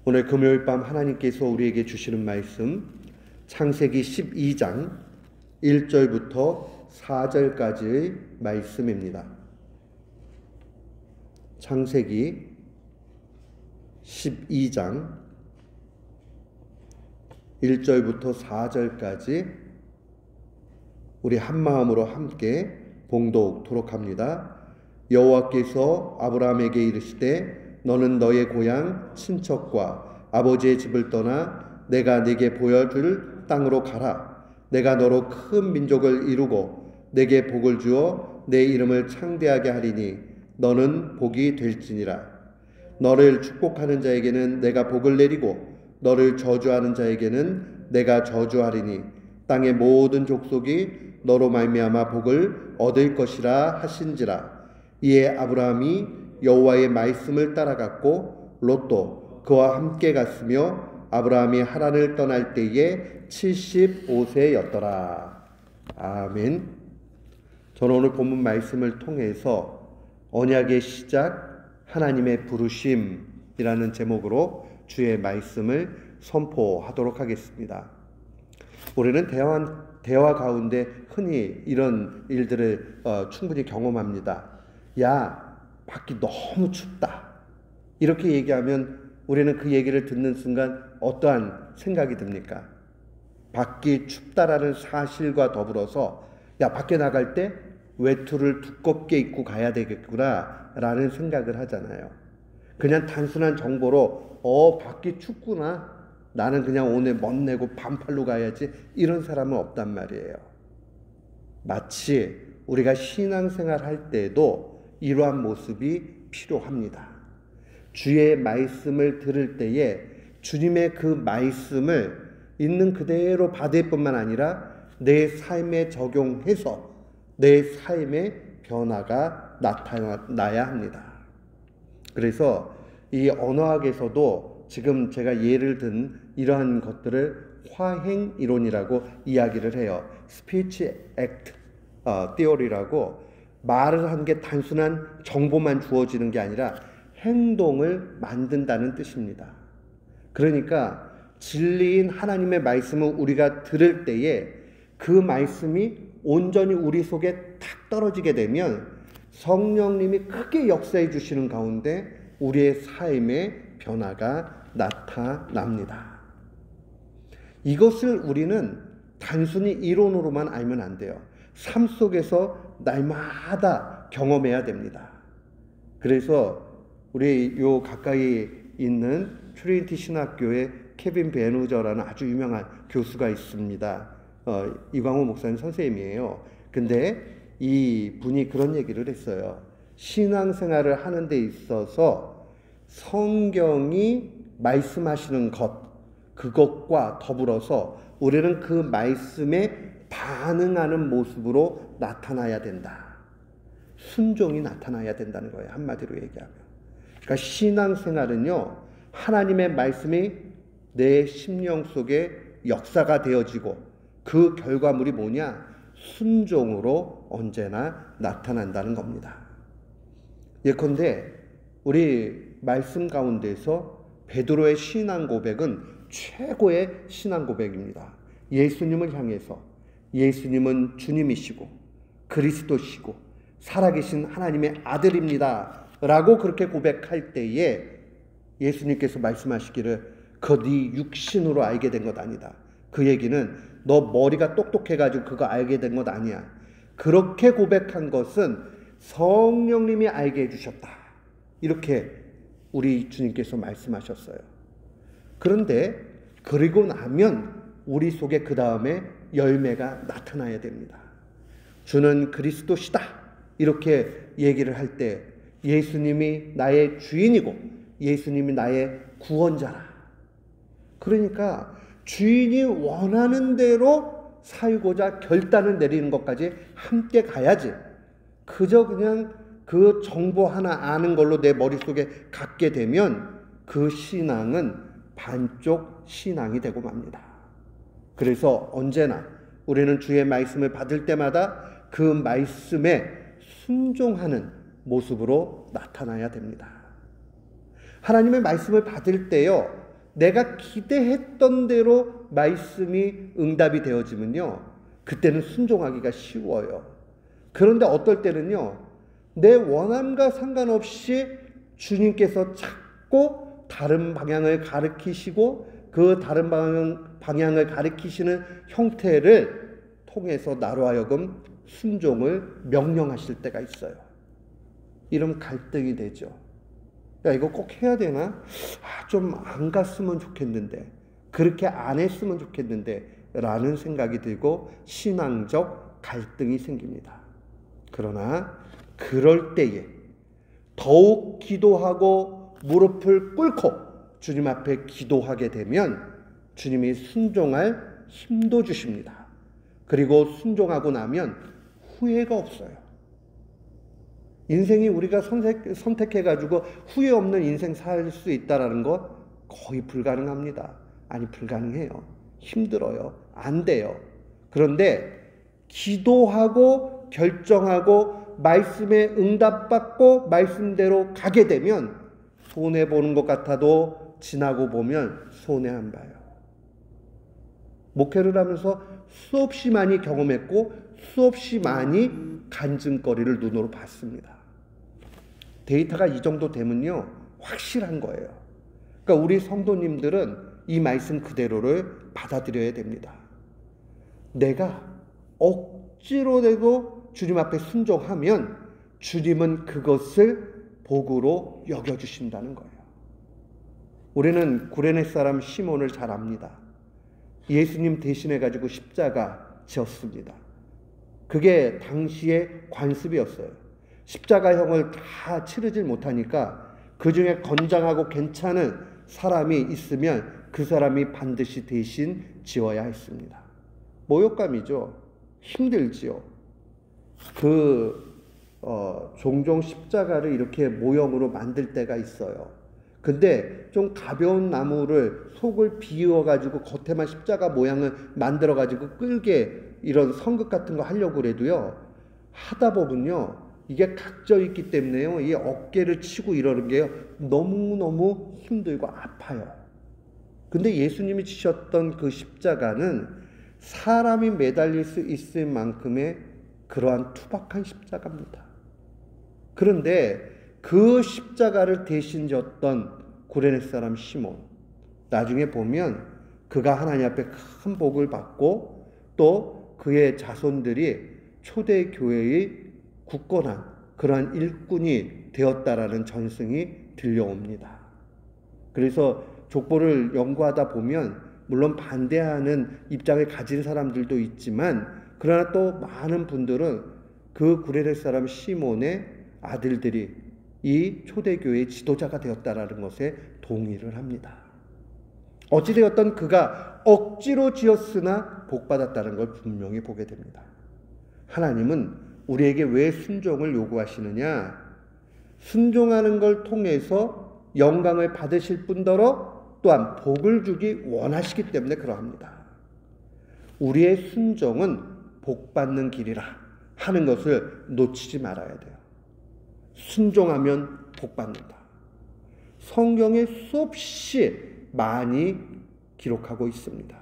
오늘 금요일 밤 하나님께서 우리에게 주시는 말씀 창세기 12장 1절부터 4절까지의 말씀입니다. 창세기 12장 1절부터 4절까지 우리 한마음으로 함께 봉독토록 합니다. 여호와께서 아브라함에게 이르시되 너는 너의 고향 친척과 아버지의 집을 떠나 내가 네게 보여줄 땅으로 가라. 내가 너로 큰 민족을 이루고 네게 복을 주어 내 이름을 창대하게 하리니 너는 복이 될지니라. 너를 축복하는 자에게는 내가 복을 내리고 너를 저주하는 자에게는 내가 저주하리니 땅의 모든 족속이 너로 말미암아 복을 얻을 것이라 하신지라. 이에 아브라함이 여호와의 말씀을 따라갔고 롯도 그와 함께 갔으며 아브라함이 하란을 떠날 때에 75세였더라. 아멘. 저는 오늘 본문 말씀을 통해서 언약의 시작, 하나님의 부르심이라는 제목으로 주의 말씀을 선포하도록 하겠습니다. 우리는 대화 가운데 흔히 이런 일들을 충분히 경험합니다. 야, 밖이 너무 춥다. 이렇게 얘기하면 우리는 그 얘기를 듣는 순간 어떠한 생각이 듭니까? 밖이 춥다라는 사실과 더불어서 야, 밖에 나갈 때 외투를 두껍게 입고 가야 되겠구나 라는 생각을 하잖아요. 그냥 단순한 정보로 밖이 춥구나, 나는 그냥 오늘 멋내고 반팔로 가야지, 이런 사람은 없단 말이에요. 마치 우리가 신앙생활 할 때도 이러한 모습이 필요합니다. 주의 말씀을 들을 때에 주님의 그 말씀을 있는 그대로 받을 뿐만 아니라 내 삶에 적용해서 내 삶의 변화가 나타나야 합니다. 그래서 이 언어학에서도 지금 제가 예를 든 이러한 것들을 화행이론이라고 이야기를 해요. Speech Act Theory라고, 말을 하는 게 단순한 정보만 주어지는 게 아니라 행동을 만든다는 뜻입니다. 그러니까 진리인 하나님의 말씀을 우리가 들을 때에 그 말씀이 온전히 우리 속에 탁 떨어지게 되면 성령님이 크게 역사해 주시는 가운데 우리의 삶의 변화가 나타납니다. 이것을 우리는 단순히 이론으로만 알면 안 돼요. 삶 속에서 날마다 경험해야 됩니다. 그래서 우리 요 가까이 있는 트리니티 신학교에 케빈 베누저라는 아주 유명한 교수가 있습니다. 이광호 목사님 선생님이에요. 근데 이 분이 그런 얘기를 했어요. 신앙생활을 하는 데 있어서 성경이 말씀하시는 것, 그것과 더불어서 우리는 그 말씀에 반응하는 모습으로 나타나야 된다. 순종이 나타나야 된다는 거예요. 한마디로 얘기하면. 그러니까 신앙생활은요, 하나님의 말씀이 내 심령 속에 역사가 되어지고 그 결과물이 뭐냐? 순종으로 언제나 나타난다는 겁니다. 예컨대 우리 말씀 가운데서 베드로의 신앙 고백은 최고의 신앙 고백입니다. 예수님을 향해서 예수님은 주님이시고 그리스도시고 살아계신 하나님의 아들입니다 라고 그렇게 고백할 때에 예수님께서 말씀하시기를 그 네 육신으로 알게 된 것 아니다. 그 얘기는 너 머리가 똑똑해가지고 그거 알게 된 것 아니야. 그렇게 고백한 것은 성령님이 알게 해주셨다. 이렇게 우리 주님께서 말씀하셨어요. 그런데 그리고 나면 우리 속에 그 다음에 열매가 나타나야 됩니다. 주는 그리스도시다. 이렇게 얘기를 할 때 예수님이 나의 주인이고 예수님이 나의 구원자라. 그러니까 주인이 원하는 대로 살고자 결단을 내리는 것까지 함께 가야지. 그저 그냥 그 정보 하나 아는 걸로 내 머릿속에 갖게 되면 그 신앙은 반쪽 신앙이 되고 맙니다. 그래서 언제나 우리는 주의 말씀을 받을 때마다 그 말씀에 순종하는 모습으로 나타나야 됩니다. 하나님의 말씀을 받을 때요, 내가 기대했던 대로 말씀이 응답이 되어지면요, 그때는 순종하기가 쉬워요. 그런데 어떨 때는요, 내 원함과 상관없이 주님께서 자꾸 다른 방향을 가리키시고 그 다른 방향을 가리키시는 형태를 통해서 나로 하여금 순종을 명령하실 때가 있어요. 이런 갈등이 되죠. 야, 이거 꼭 해야 되나? 좀 안 갔으면 좋겠는데, 그렇게 안 했으면 좋겠는데 라는 생각이 들고 신앙적 갈등이 생깁니다. 그러나 그럴 때에 더욱 기도하고 무릎을 꿇고 주님 앞에 기도하게 되면 주님이 순종할 힘도 주십니다. 그리고 순종하고 나면 후회가 없어요. 인생이 우리가 선택해가지고 후회 없는 인생 살 수 있다라는 거 거의 불가능합니다. 아니, 불가능해요. 힘들어요. 안 돼요. 그런데 기도하고 결정하고 말씀에 응답받고 말씀대로 가게 되면 손해보는 것 같아도 지나고 보면 손해 안 봐요. 목회를 하면서 수없이 많이 경험했고 수없이 많이 간증거리를 눈으로 봤습니다. 데이터가 이 정도 되면요, 확실한 거예요. 그러니까 우리 성도님들은 이 말씀 그대로를 받아들여야 됩니다. 내가 억지로라도 주님 앞에 순종하면 주님은 그것을 복으로 여겨주신다는 거예요. 우리는 구레네 사람 시몬을 잘 압니다. 예수님 대신해가지고 십자가 지었습니다. 그게 당시의 관습이었어요. 십자가형을 다 치르질 못하니까 그 중에 건장하고 괜찮은 사람이 있으면 그 사람이 반드시 대신 지어야 했습니다. 모욕감이죠. 힘들지요. 종종 십자가를 이렇게 모형으로 만들 때가 있어요. 근데 좀 가벼운 나무를 속을 비워가지고 겉에만 십자가 모양을 만들어가지고 끌게 이런 성극 같은 거 하려고 그래도요, 하다 보면요, 이게 각져 있기 때문에요, 이 어깨를 치고 이러는 게요, 너무너무 힘들고 아파요. 근데 예수님이 지셨던 그 십자가는 사람이 매달릴 수 있을 만큼의 그러한 투박한 십자가입니다. 그런데 그 십자가를 대신 졌던 구레네 사람 시몬, 나중에 보면 그가 하나님 앞에 큰 복을 받고 또 그의 자손들이 초대교회의 굳건한 그러한 일꾼이 되었다라는 전승이 들려옵니다. 그래서 족보를 연구하다 보면 물론 반대하는 입장을 가진 사람들도 있지만, 그러나 또 많은 분들은 그 구레네 사람 시몬의 아들들이 이 초대교회의 지도자가 되었다라는 것에 동의를 합니다. 어찌되었던 그가 억지로 지었으나 복받았다는 걸 분명히 보게 됩니다. 하나님은 우리에게 왜 순종을 요구하시느냐? 순종하는 걸 통해서 영광을 받으실 뿐더러 또한 복을 주기 원하시기 때문에 그러합니다. 우리의 순종은 복받는 길이라 하는 것을 놓치지 말아야 돼요. 순종하면 복받는다. 성경에 수없이 많이 기록하고 있습니다.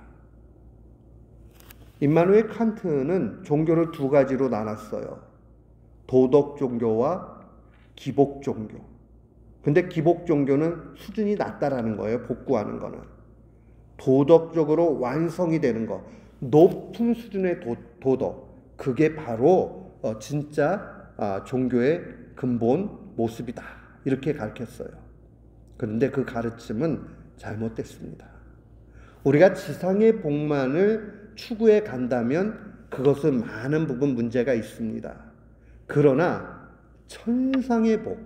임마누엘 칸트는 종교를 두 가지로 나눴어요. 도덕 종교와 기복 종교. 근데 기복 종교는 수준이 낮다라는 거예요. 복구하는 거는. 도덕적으로 완성이 되는 거, 높은 수준의 도덕, 그게 바로 진짜 종교의 근본 모습이다, 이렇게 가르쳤어요. 그런데 그 가르침은 잘못됐습니다. 우리가 지상의 복만을 추구해 간다면 그것은 많은 부분 문제가 있습니다. 그러나 천상의 복,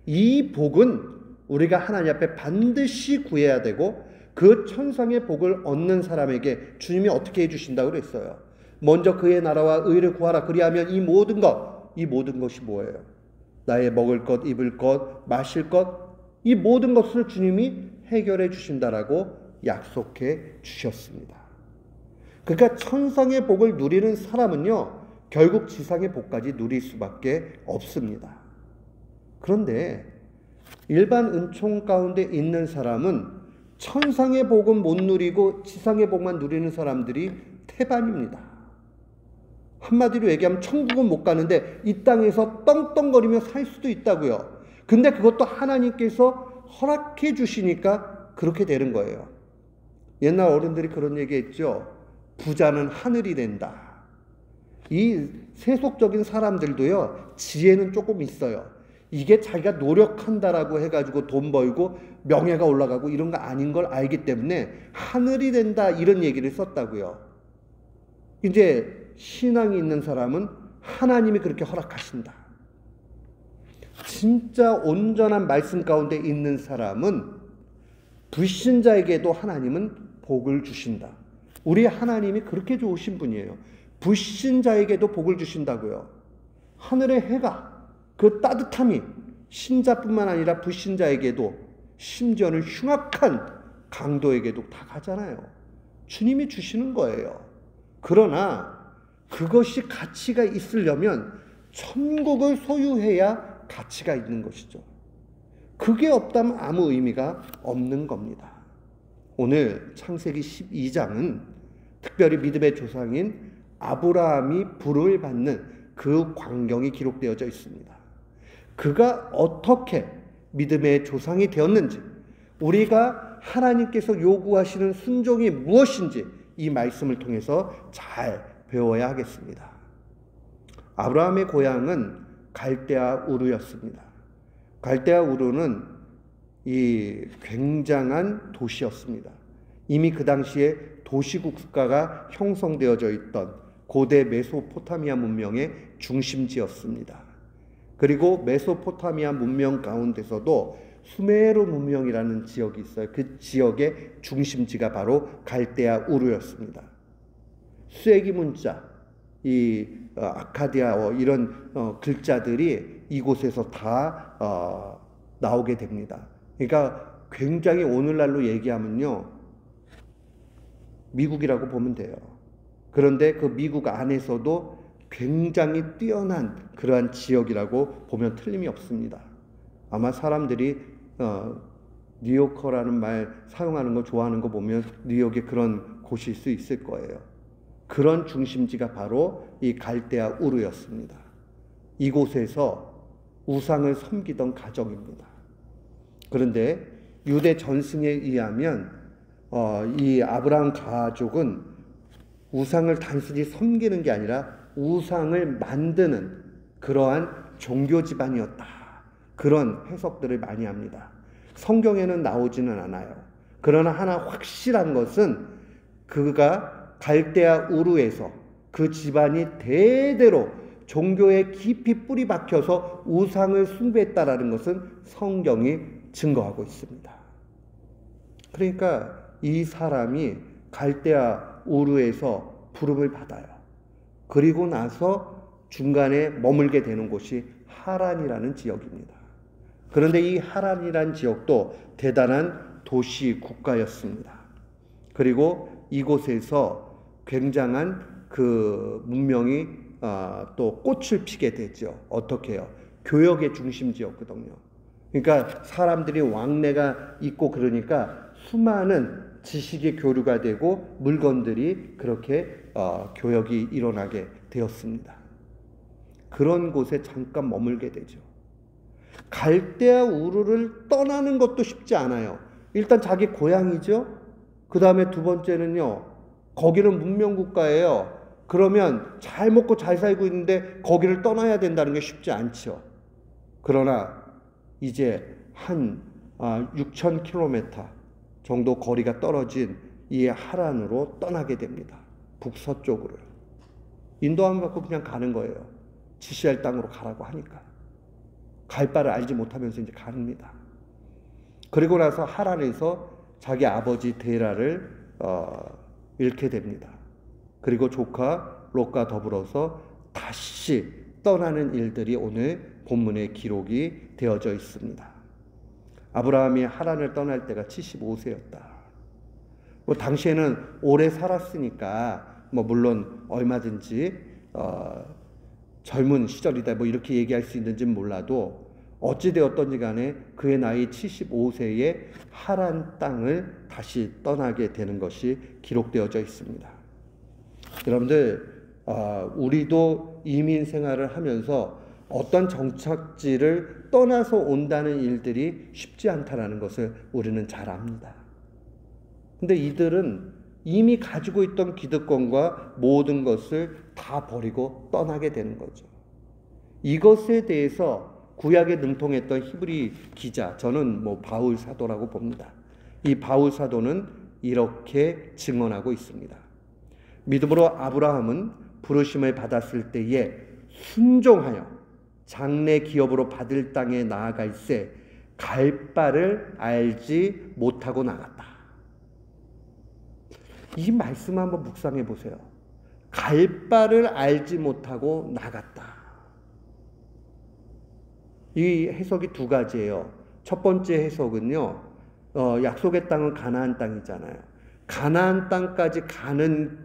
이 복은 우리가 하나님 앞에 반드시 구해야 되고, 그 천상의 복을 얻는 사람에게 주님이 어떻게 해주신다고 그랬어요? 먼저 그의 나라와 의를 구하라. 그리하면 이 모든 것이 뭐예요? 나의 먹을 것, 입을 것, 마실 것, 이 모든 것을 주님이 해결해 주신다라고 약속해 주셨습니다. 그러니까 천상의 복을 누리는 사람은요, 결국 지상의 복까지 누릴 수밖에 없습니다. 그런데 일반 은총 가운데 있는 사람은 천상의 복은 못 누리고 지상의 복만 누리는 사람들이 태반입니다. 한마디로 얘기하면 천국은 못 가는데 이 땅에서 떵떵거리며 살 수도 있다고요. 근데 그것도 하나님께서 허락해 주시니까 그렇게 되는 거예요. 옛날 어른들이 그런 얘기했죠. 부자는 하늘이 된다. 이 세속적인 사람들도요, 지혜는 조금 있어요. 이게 자기가 노력한다라고 해가지고 돈 벌고 명예가 올라가고 이런 거 아닌 걸 알기 때문에 하늘이 된다 이런 얘기를 썼다고요. 이제 신앙이 있는 사람은 하나님이 그렇게 허락하신다. 진짜 온전한 말씀 가운데 있는 사람은 불신자에게도 하나님은 복을 주신다. 우리 하나님이 그렇게 좋으신 분이에요. 불신자에게도 복을 주신다고요. 하늘의 해가 그 따뜻함이 신자뿐만 아니라 불신자에게도 심지어는 흉악한 강도에게도 다 가잖아요. 주님이 주시는 거예요. 그러나 그것이 가치가 있으려면 천국을 소유해야 가치가 있는 것이죠. 그게 없다면 아무 의미가 없는 겁니다. 오늘 창세기 12장은 특별히 믿음의 조상인 아브라함이 부름을 받는 그 광경이 기록되어져 있습니다. 그가 어떻게 믿음의 조상이 되었는지, 우리가 하나님께서 요구하시는 순종이 무엇인지 이 말씀을 통해서 잘 배워야 하겠습니다. 아브라함의 고향은 갈대아 우르였습니다. 갈대아 우르는 이 굉장한 도시였습니다. 이미 그 당시에 도시국가가 형성되어져 있던 고대 메소포타미아 문명의 중심지였습니다. 그리고 메소포타미아 문명 가운데서도 수메르 문명이라는 지역이 있어요. 그 지역의 중심지가 바로 갈대아 우르였습니다. 수에기 문자, 이 아카디아어 이런 글자들이 이곳에서 다 나오게 됩니다. 그러니까 굉장히 오늘날로 얘기하면요, 미국이라고 보면 돼요. 그런데 그 미국 안에서도 굉장히 뛰어난 그러한 지역이라고 보면 틀림이 없습니다. 아마 사람들이 뉴요커라는 말 사용하는 거 좋아하는 거 보면 뉴욕에 그런 곳일 수 있을 거예요. 그런 중심지가 바로 이 갈대아 우르였습니다. 이곳에서 우상을 섬기던 가정입니다. 그런데 유대 전승에 의하면 이 아브라함 가족은 우상을 단순히 섬기는 게 아니라 우상을 만드는 그러한 종교 집안이었다. 그런 해석들을 많이 합니다. 성경에는 나오지는 않아요. 그러나 하나 확실한 것은 그가 갈대아 우르에서 그 집안이 대대로 종교에 깊이 뿌리 박혀서 우상을 숭배했다라는 것은 성경이 증거하고 있습니다. 그러니까 이 사람이 갈대아 우르에서 부름을 받아요. 그리고 나서 중간에 머물게 되는 곳이 하란이라는 지역입니다. 그런데 이 하란이라는 지역도 대단한 도시 국가였습니다. 그리고 이곳에서 굉장한 그 문명이 또 꽃을 피게 되죠. 어떻게 해요? 교역의 중심지였거든요. 그러니까 사람들이 왕래가 있고 그러니까 수많은 지식의 교류가 되고 물건들이 그렇게 교역이 일어나게 되었습니다. 그런 곳에 잠깐 머물게 되죠. 갈대아 우르를 떠나는 것도 쉽지 않아요. 일단 자기 고향이죠. 그 다음에 두 번째는요, 거기는 문명국가예요. 그러면 잘 먹고 잘 살고 있는데 거기를 떠나야 된다는 게 쉽지 않죠. 그러나 이제 한 6,000km 정도 거리가 떨어진 이 하란으로 떠나게 됩니다. 북서쪽으로. 인도함 받고 그냥 가는 거예요. 지시할 땅으로 가라고 하니까. 갈 바를 알지 못하면서 이제 갑니다. 그리고 나서 하란에서 자기 아버지 데라를 잃게 됩니다. 그리고 조카 롯과 더불어서 다시 떠나는 일들이 오늘 본문에 기록이 되어져 있습니다. 아브라함이 하란을 떠날 때가 75세였다. 뭐 당시에는 오래 살았으니까 뭐 물론 얼마든지 젊은 시절이다 뭐 이렇게 얘기할 수 있는지는 몰라도 어찌되었던지 간에 그의 나이 75세에 하란 땅을 다시 떠나게 되는 것이 기록되어져 있습니다. 여러분들, 우리도 이민 생활을 하면서 어떤 정착지를 떠나서 온다는 일들이 쉽지 않다는 것을 우리는 잘 압니다. 근데 이들은 이미 가지고 있던 기득권과 모든 것을 다 버리고 떠나게 되는 거죠. 이것에 대해서 구약에 능통했던 히브리 기자, 저는 바울 사도라고 봅니다. 이 바울 사도는 이렇게 증언하고 있습니다. 믿음으로 아브라함은 부르심을 받았을 때에 순종하여 장래 기업으로 받을 땅에 나아갈새 갈 바를 알지 못하고 나갔다. 이 말씀 한번 묵상해 보세요. 갈 바를 알지 못하고 나갔다. 이 해석이 두 가지예요. 첫 번째 해석은요, 약속의 땅은 가나안 땅이잖아요. 가나안 땅까지 가는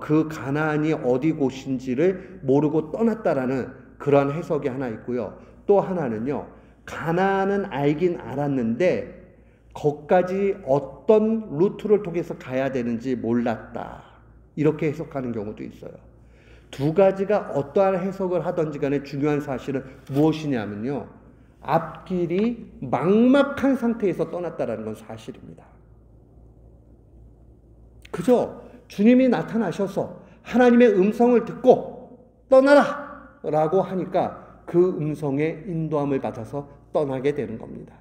그 가나안이 어디 곳인지를 모르고 떠났다라는 그러한 해석이 하나 있고요. 또 하나는요, 가나안은 알긴 알았는데 거기까지 어떤 루트를 통해서 가야 되는지 몰랐다. 이렇게 해석하는 경우도 있어요. 두 가지가 어떠한 해석을 하든지 간에 중요한 사실은 무엇이냐면요, 앞길이 막막한 상태에서 떠났다라는 건 사실입니다. 그죠? 주님이 나타나셔서 하나님의 음성을 듣고 떠나라! 라고 하니까 그 음성에 인도함을 받아서 떠나게 되는 겁니다.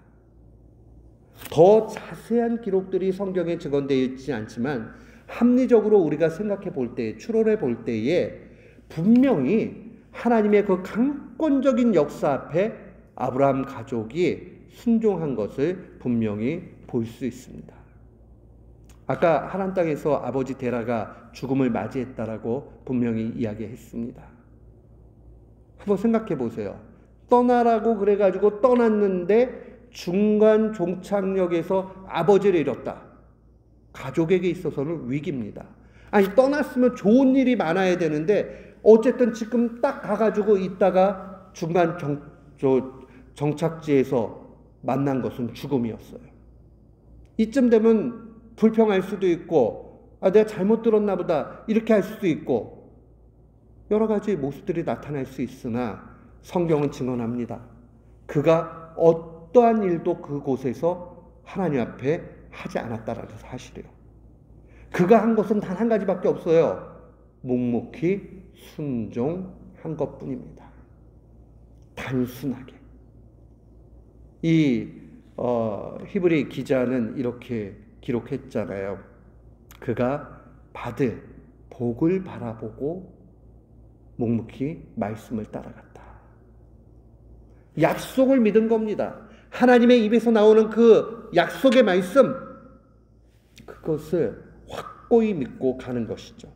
더 자세한 기록들이 성경에 증언되어 있지 않지만 합리적으로 우리가 생각해 볼 때, 추론해 볼 때에 분명히 하나님의 그 강권적인 역사 앞에 아브라함 가족이 순종한 것을 분명히 볼 수 있습니다. 아까 하란 땅에서 아버지 데라가 죽음을 맞이했다라고 분명히 이야기했습니다. 한번 생각해 보세요. 떠나라고 그래가지고 떠났는데 중간 종착역에서 아버지를 잃었다. 가족에게 있어서는 위기입니다. 아니, 떠났으면 좋은 일이 많아야 되는데 어쨌든 지금 딱 가가지고 있다가 중간 정착지에서 만난 것은 죽음이었어요. 이쯤 되면 불평할 수도 있고, 내가 잘못 들었나 보다 이렇게 할 수도 있고, 여러 가지 모습들이 나타날 수 있으나 성경은 증언합니다. 그가 어떠한 일도 그곳에서 하나님 앞에 하지 않았다라는 사실이에요. 그가 한 것은 단 한 가지밖에 없어요. 묵묵히 순종한 것뿐입니다. 단순하게. 이 히브리 기자는 이렇게 기록했잖아요. 그가 받을 복을 바라보고 묵묵히 말씀을 따라갔다. 약속을 믿은 겁니다. 하나님의 입에서 나오는 그 약속의 말씀, 그것을 확고히 믿고 가는 것이죠.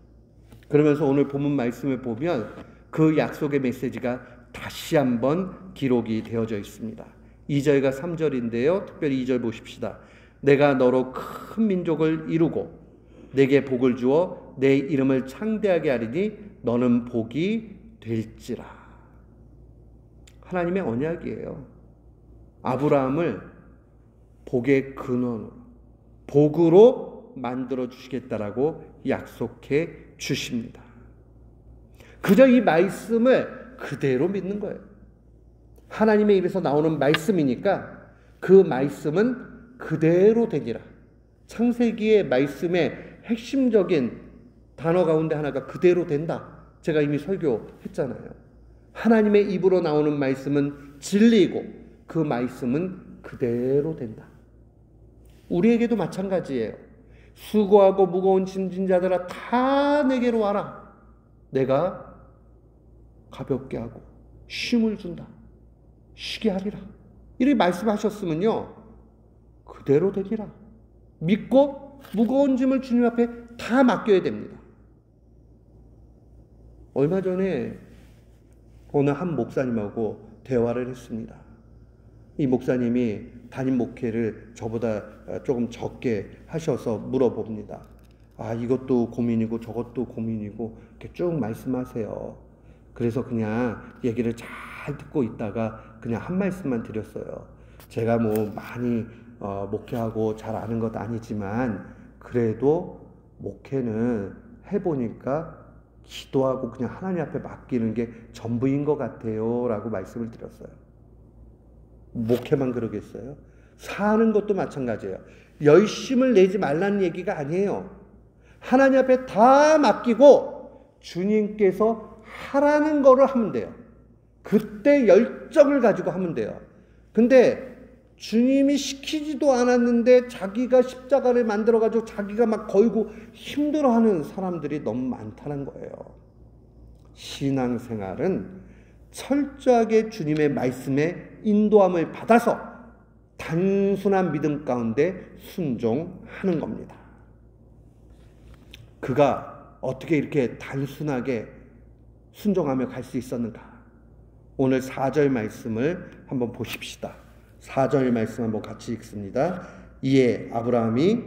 그러면서 오늘 본문 말씀을 보면 그 약속의 메시지가 다시 한번 기록이 되어져 있습니다. 2절과 3절인데요. 특별히 2절 보십시다. 내가 너로 큰 민족을 이루고 내게 복을 주어 내 이름을 창대하게 하리니 너는 복이 될지라. 하나님의 언약이에요. 아브라함을 복의 근원으로, 복으로 만들어 주시겠다라고 약속해 주십니다. 그저 이 말씀을 그대로 믿는 거예요. 하나님의 입에서 나오는 말씀이니까 그 말씀은 그대로 되니라. 창세기의 말씀의 핵심적인 단어 가운데 하나가 그대로 된다. 제가 이미 설교했잖아요. 하나님의 입으로 나오는 말씀은 진리이고 그 말씀은 그대로 된다. 우리에게도 마찬가지예요. 수고하고 무거운 짐진 자들아 다 내게로 와라. 내가 가볍게 하고 쉼을 준다. 쉬게 하리라. 이렇게 말씀하셨으면요, 그대로 되리라. 믿고 무거운 짐을 주님 앞에 다 맡겨야 됩니다. 얼마 전에 어느 한 목사님하고 대화를 했습니다. 이 목사님이 담임 목회를 저보다 조금 적게 하셔서 물어봅니다. 이것도 고민이고 저것도 고민이고 이렇게 쭉 말씀하세요. 그래서 그냥 얘기를 잘 듣고 있다가 그냥 한 말씀만 드렸어요. 제가 뭐 많이 목회하고 잘 아는 것 아니지만 그래도 목회는 해보니까 기도하고 그냥 하나님 앞에 맡기는 게 전부인 것 같아요 라고 말씀을 드렸어요. 목회만 그러겠어요? 사는 것도 마찬가지예요. 열심을 내지 말라는 얘기가 아니에요. 하나님 앞에 다 맡기고 주님께서 하라는 거를 하면 돼요. 그때 열정을 가지고 하면 돼요. 근데 주님이 시키지도 않았는데 자기가 십자가를 만들어가지고 자기가 막 걸고 힘들어하는 사람들이 너무 많다는 거예요. 신앙생활은 철저하게 주님의 말씀에 인도함을 받아서 단순한 믿음 가운데 순종하는 겁니다. 그가 어떻게 이렇게 단순하게 순종하며 갈 수 있었는가? 오늘 4절 말씀을 한번 보십시다. 4절 말씀 한번 같이 읽습니다. 이에 아브라함이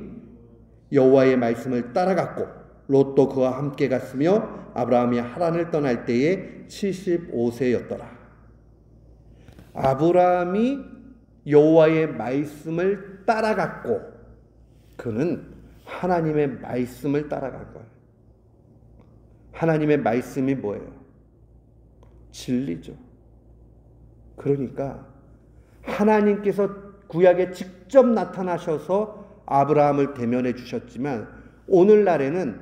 여호와의 말씀을 따라갔고 롯도 그와 함께 갔으며 아브라함이 하란을 떠날 때에 75세였더라. 아브라함이 여호와의 말씀을 따라갔고 그는 하나님의 말씀을 따라간 거예요. 하나님의 말씀이 뭐예요? 진리죠. 그러니까 하나님께서 구약에 직접 나타나셔서 아브라함을 대면해 주셨지만 오늘날에는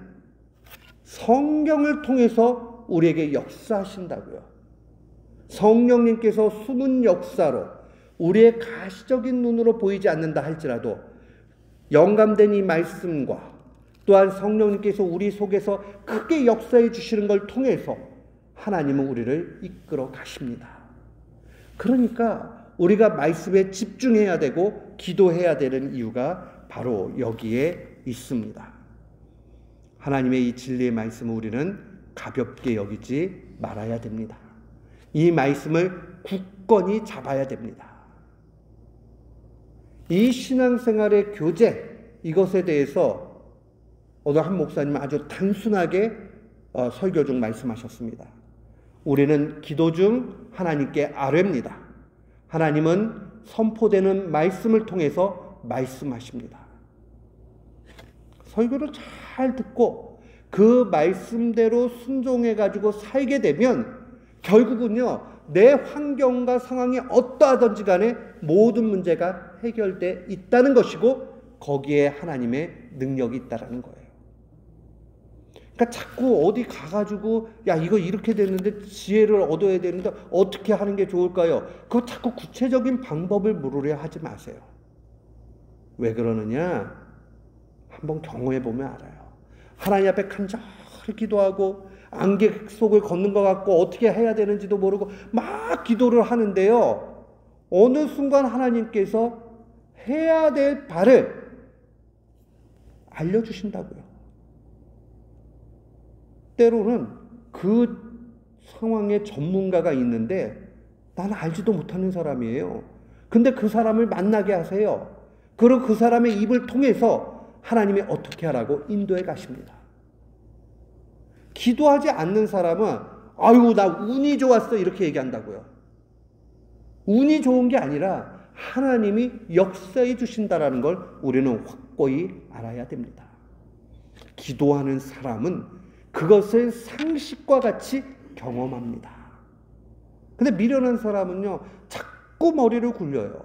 성경을 통해서 우리에게 역사하신다고요. 성령님께서 숨은 역사로 우리의 가시적인 눈으로 보이지 않는다 할지라도 영감된 이 말씀과 또한 성령님께서 우리 속에서 크게 역사해 주시는 걸 통해서 하나님은 우리를 이끌어 가십니다. 그러니까 우리가 말씀에 집중해야 되고 기도해야 되는 이유가 바로 여기에 있습니다. 하나님의 이 진리의 말씀을 우리는 가볍게 여기지 말아야 됩니다. 이 말씀을 굳건히 잡아야 됩니다. 이 신앙생활의 교제, 이것에 대해서 어느 한 목사님은 아주 단순하게 설교 중 말씀하셨습니다. 우리는 기도 중 하나님께 아뢰입니다. 하나님은 선포되는 말씀을 통해서 말씀하십니다. 설교를 잘 듣고 그 말씀대로 순종해가지고 살게 되면 결국은요, 내 환경과 상황이 어떠하든지 간에 모든 문제가 해결돼 있다는 것이고 거기에 하나님의 능력이 있다는 거예요. 그러니까 자꾸 어디 가가지고 야 이거 이렇게 됐는데 지혜를 얻어야 되는데 어떻게 하는 게 좋을까요? 그거 자꾸 구체적인 방법을 물으려 하지 마세요. 왜 그러느냐? 한번 경험해 보면 알아요. 하나님 앞에 간절히 기도하고 안개 속을 걷는 것 같고 어떻게 해야 되는지도 모르고 막 기도를 하는데요. 어느 순간 하나님께서 해야 될 바를 알려주신다고요. 때로는 그 상황에 전문가가 있는데 나는 알지도 못하는 사람이에요. 근데 그 사람을 만나게 하세요. 그리고 그 사람의 입을 통해서 하나님이 어떻게 하라고 인도해 가십니다. 기도하지 않는 사람은 아유 나 운이 좋았어 이렇게 얘기한다고요. 운이 좋은 게 아니라 하나님이 역사해 주신다라는 걸 우리는 확고히 알아야 됩니다. 기도하는 사람은 그것을 상식과 같이 경험합니다. 근데 미련한 사람은요, 자꾸 머리를 굴려요.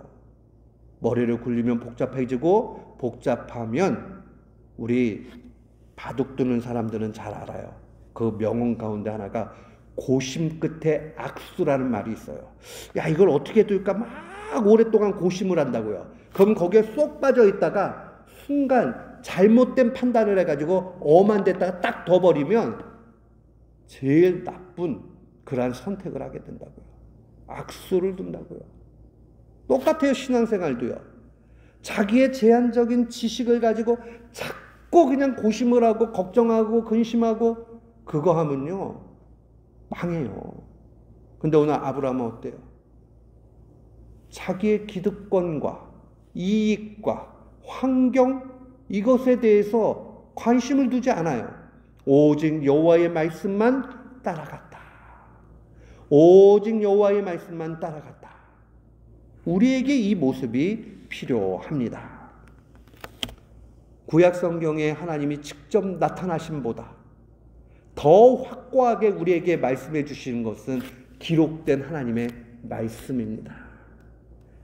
머리를 굴리면 복잡해지고, 복잡하면 우리 바둑 두는 사람들은 잘 알아요. 그 명언 가운데 하나가 고심 끝에 악수라는 말이 있어요. 야, 이걸 어떻게 둘까? 막 오랫동안 고심을 한다고요. 그럼 거기에 쏙 빠져 있다가 순간 잘못된 판단을 해가지고 엄한 데다가 딱 둬버리면 제일 나쁜 그러한 선택을 하게 된다고요. 악수를 둔다고요. 똑같아요. 신앙생활도요. 자기의 제한적인 지식을 가지고 자꾸 그냥 고심을 하고 걱정하고 근심하고 그거 하면요 망해요. 근데 오늘 아브라함은 어때요? 자기의 기득권과 이익과 환경 이것에 대해서 관심을 두지 않아요. 오직 여호와의 말씀만 따라갔다. 오직 여호와의 말씀만 따라갔다. 우리에게 이 모습이 필요합니다. 구약 성경에 하나님이 직접 나타나심보다 더 확고하게 우리에게 말씀해 주시는 것은 기록된 하나님의 말씀입니다.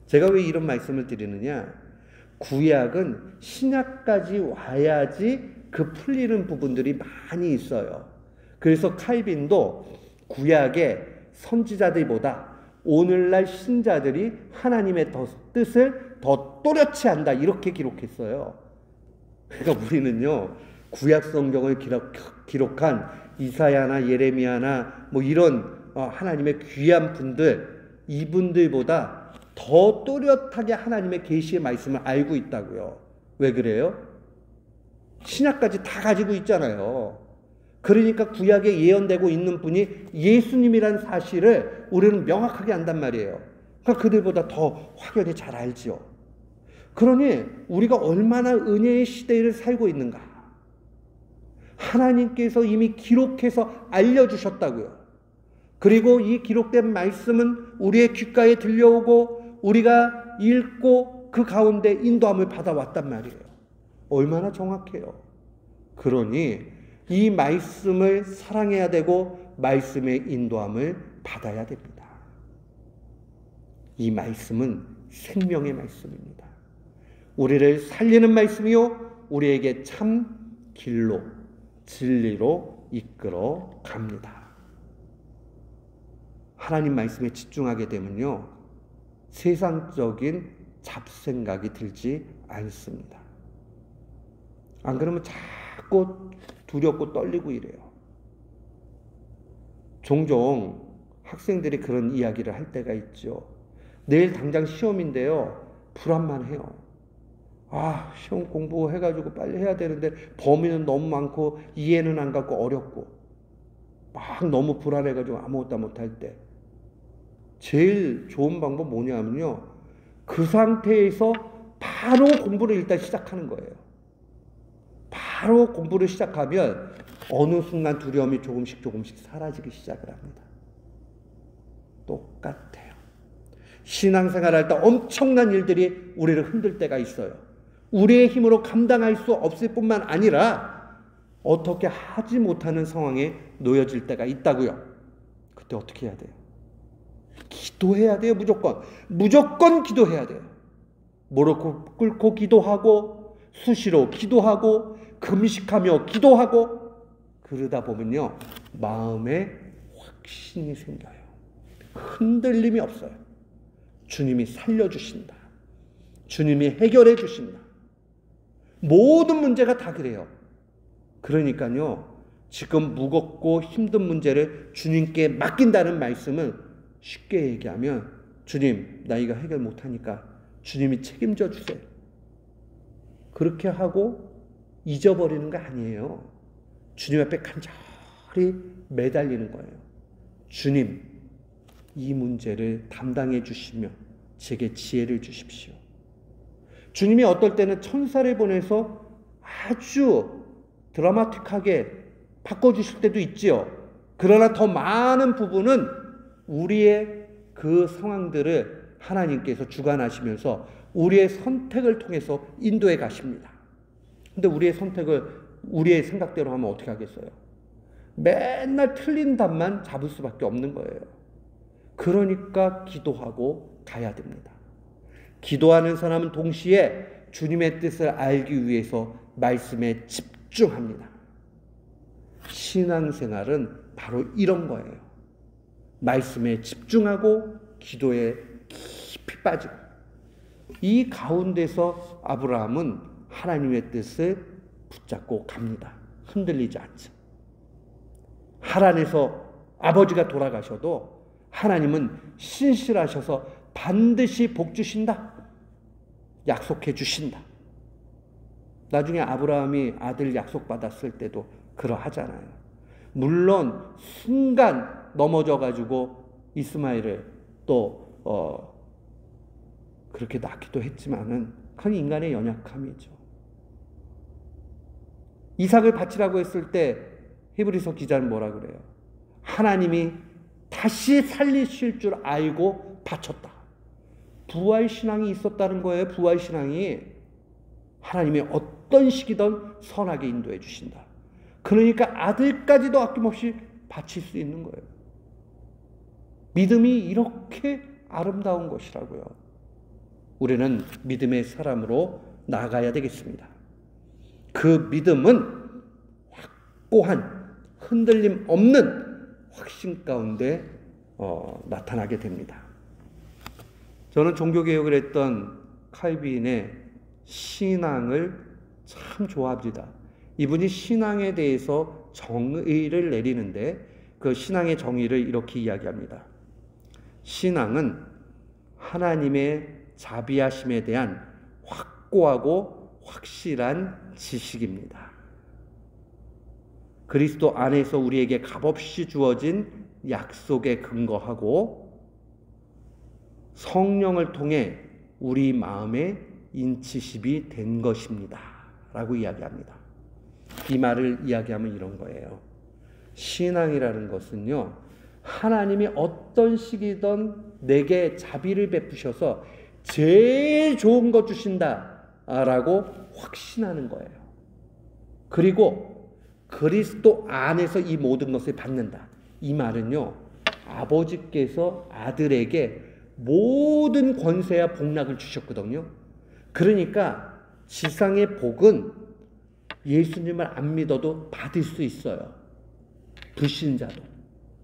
제가 왜 이런 말씀을 드리느냐? 구약은 신약까지 와야지 그 풀리는 부분들이 많이 있어요. 그래서 칼빈도 구약의 선지자들보다 오늘날 신자들이 하나님의 뜻을 더 또렷이 안다, 이렇게 기록했어요. 그러니까 우리는요, 구약 성경을 기록한 이사야나 예레미야나 뭐 이런 하나님의 귀한 분들, 이분들보다 더 또렷하게 하나님의 계시의 말씀을 알고 있다고요. 왜 그래요? 신약까지 다 가지고 있잖아요. 그러니까 구약에 예언되고 있는 분이 예수님이라는 사실을 우리는 명확하게 안단 말이에요. 그러니까 그들보다 더 확연히 잘 알지요. 그러니 우리가 얼마나 은혜의 시대를 살고 있는가. 하나님께서 이미 기록해서 알려주셨다고요. 그리고 이 기록된 말씀은 우리의 귓가에 들려오고 우리가 읽고 그 가운데 인도함을 받아왔단 말이에요. 얼마나 정확해요. 그러니 이 말씀을 사랑해야 되고 말씀의 인도함을 받아야 됩니다. 이 말씀은 생명의 말씀입니다. 우리를 살리는 말씀이요, 우리에게 참 길로, 진리로 이끌어 갑니다. 하나님 말씀에 집중하게 되면요, 세상적인 잡생각이 들지 않습니다. 안 그러면 자꾸 두렵고 떨리고 이래요. 종종 학생들이 그런 이야기를 할 때가 있죠. 내일 당장 시험인데요, 불안만 해요. 시험 공부해가지고 빨리 해야 되는데 범위는 너무 많고 이해는 안 갖고 어렵고 막 너무 불안해가지고 아무것도 못할 때 제일 좋은 방법 뭐냐면요, 그 상태에서 바로 공부를 일단 시작하는 거예요. 바로 공부를 시작하면 어느 순간 두려움이 조금씩 사라지기 시작을 합니다. 똑같아요. 신앙생활할 때 엄청난 일들이 우리를 흔들 때가 있어요. 우리의 힘으로 감당할 수 없을 뿐만 아니라 어떻게 하지 못하는 상황에 놓여질 때가 있다고요. 그때 어떻게 해야 돼요? 기도해야 돼요. 무조건 기도해야 돼요. 무릎 꿇고 기도하고 수시로 기도하고 금식하며 기도하고 그러다 보면요, 마음에 확신이 생겨요. 흔들림이 없어요. 주님이 살려주신다. 주님이 해결해 주신다. 모든 문제가 다 그래요. 그러니까요, 지금 무겁고 힘든 문제를 주님께 맡긴다는 말씀은 쉽게 얘기하면, 주님, 나 이거 해결 못하니까 주님이 책임져 주세요. 그렇게 하고 잊어버리는 거 아니에요. 주님 앞에 간절히 매달리는 거예요. 주님, 이 문제를 담당해 주시며 제게 지혜를 주십시오. 주님이 어떨 때는 천사를 보내서 아주 드라마틱하게 바꿔주실 때도 있지요. 그러나 더 많은 부분은 우리의 그 상황들을 하나님께서 주관하시면서 우리의 선택을 통해서 인도해 가십니다. 근데 우리의 선택을 우리의 생각대로 하면 어떻게 하겠어요? 맨날 틀린 답만 잡을 수밖에 없는 거예요. 그러니까 기도하고 가야 됩니다. 기도하는 사람은 동시에 주님의 뜻을 알기 위해서 말씀에 집중합니다. 신앙생활은 바로 이런 거예요. 말씀에 집중하고 기도에 깊이 빠지고, 이 가운데서 아브라함은 하나님의 뜻을 붙잡고 갑니다. 흔들리지 않죠. 하란에서 아버지가 돌아가셔도 하나님은 신실하셔서 반드시 복 주신다. 약속해 주신다. 나중에 아브라함이 아들 약속받았을 때도 그러하잖아요. 물론 순간 넘어져가지고 이스마엘을 또 그렇게 낳기도 했지만은 그건 인간의 연약함이죠. 이삭을 바치라고 했을 때 히브리서 기자는 뭐라 그래요? 하나님이 다시 살리실 줄 알고 바쳤다. 부활신앙이 있었다는 거예요. 부활신앙이. 하나님이 어떤 시기든 선하게 인도해 주신다. 그러니까 아들까지도 아낌없이 바칠 수 있는 거예요. 믿음이 이렇게 아름다운 것이라고요. 우리는 믿음의 사람으로 나아가야 되겠습니다. 그 믿음은 확고한 흔들림 없는 확신 가운데 나타나게 됩니다. 저는 종교개혁을 했던 칼빈의 신앙을 참 좋아합니다. 이분이 신앙에 대해서 정의를 내리는데 그 신앙의 정의를 이렇게 이야기합니다. 신앙은 하나님의 자비하심에 대한 확고하고 확실한 지식입니다. 그리스도 안에서 우리에게 값없이 주어진 약속에 근거하고 성령을 통해 우리 마음에 인치십이 된 것입니다. 라고 이야기합니다. 이 말을 이야기하면 이런 거예요. 신앙이라는 것은요, 하나님이 어떤 시기든 내게 자비를 베푸셔서 제일 좋은 것 주신다라고 확신하는 거예요. 그리고 그리스도 안에서 이 모든 것을 받는다. 이 말은요, 아버지께서 아들에게 모든 권세와 복락을 주셨거든요. 그러니까 지상의 복은 예수님을 안 믿어도 받을 수 있어요. 불신자도.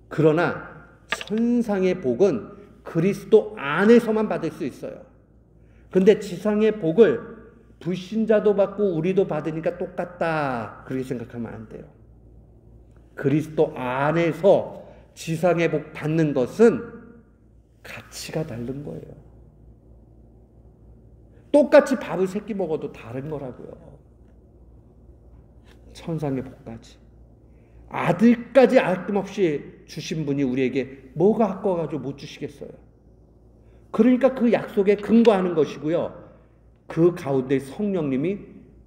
그러나 천상의 복은 그리스도 안에서만 받을 수 있어요. 근데 지상의 복을 불신자도 받고 우리도 받으니까 똑같다, 그렇게 생각하면 안 돼요. 그리스도 안에서 지상의 복 받는 것은 가치가 다른 거예요. 똑같이 밥을 세 끼 먹어도 다른 거라고요. 천상의 복까지. 아들까지 아낌없이 주신 분이 우리에게 뭐가 아까워가지고 못 주시겠어요. 그러니까 그 약속에 근거하는 것이고요. 그 가운데 성령님이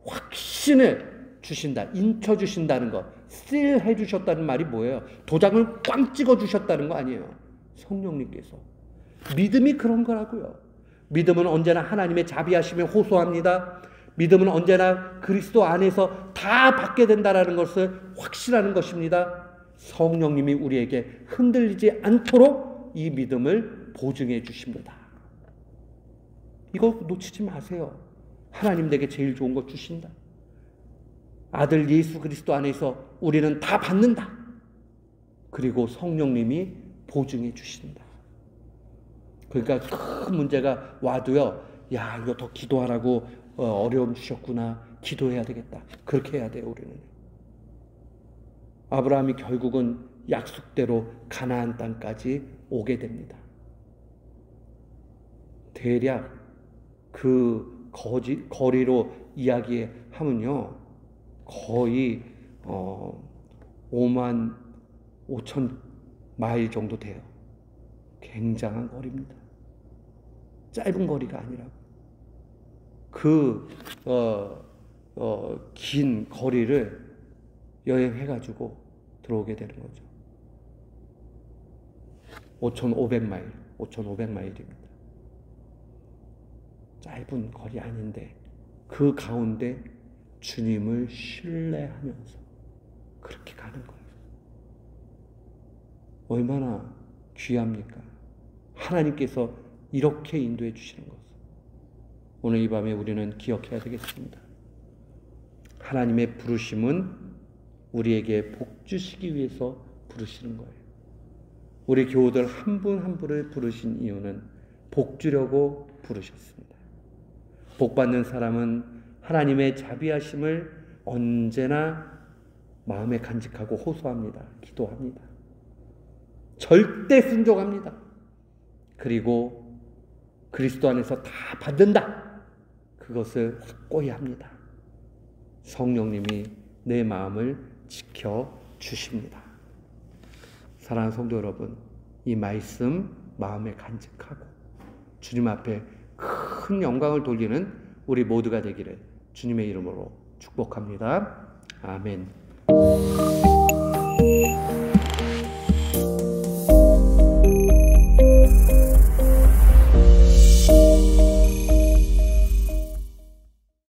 확신을 주신다. 인쳐주신다는 것. seal 해주셨다는 말이 뭐예요? 도장을 꽝 찍어주셨다는 거 아니에요. 성령님께서. 믿음이 그런 거라고요. 믿음은 언제나 하나님의 자비하심에 호소합니다. 믿음은 언제나 그리스도 안에서 다 받게 된다는 것을 확신하는 것입니다. 성령님이 우리에게 흔들리지 않도록 이 믿음을 보증해 주십니다. 이거 놓치지 마세요. 하나님 내게 제일 좋은 것 주신다. 아들 예수 그리스도 안에서 우리는 다 받는다. 그리고 성령님이 보증해 주신다. 그러니까 큰 문제가 와도요, 야, 이거 더 기도하라고 어려움 주셨구나. 기도해야 되겠다. 그렇게 해야 돼요, 우리는. 아브라함이 결국은 약속대로 가나안 땅까지 오게 됩니다. 대략 그 거리로 이야기하면요, 거의 5만 5천 마일 정도 돼요. 굉장한 거리입니다. 짧은 거리가 아니라고. 긴 거리를 여행해가지고 들어오게 되는 거죠. 5,500마일입니다. 짧은 거리 아닌데 그 가운데 주님을 신뢰하면서 그렇게 가는 거예요. 얼마나 귀합니까? 하나님께서 이렇게 인도해 주시는 것을 오늘 이 밤에 우리는 기억해야 되겠습니다. 하나님의 부르심은 우리에게 복 주시기 위해서 부르시는 거예요. 우리 교우들 한 분 한 분을 부르신 이유는 복 주려고 부르셨습니다. 복 받는 사람은 하나님의 자비하심을 언제나 마음에 간직하고 호소합니다. 기도합니다. 절대 순종합니다. 그리고 그리스도 안에서 다 받는다. 그것을 확고히 합니다. 성령님이 내 마음을 지켜주십니다. 사랑하는 성도 여러분, 이 말씀 마음에 간직하고 주님 앞에 큰 영광을 돌리는 우리 모두가 되기를 주님의 이름으로 축복합니다. 아멘.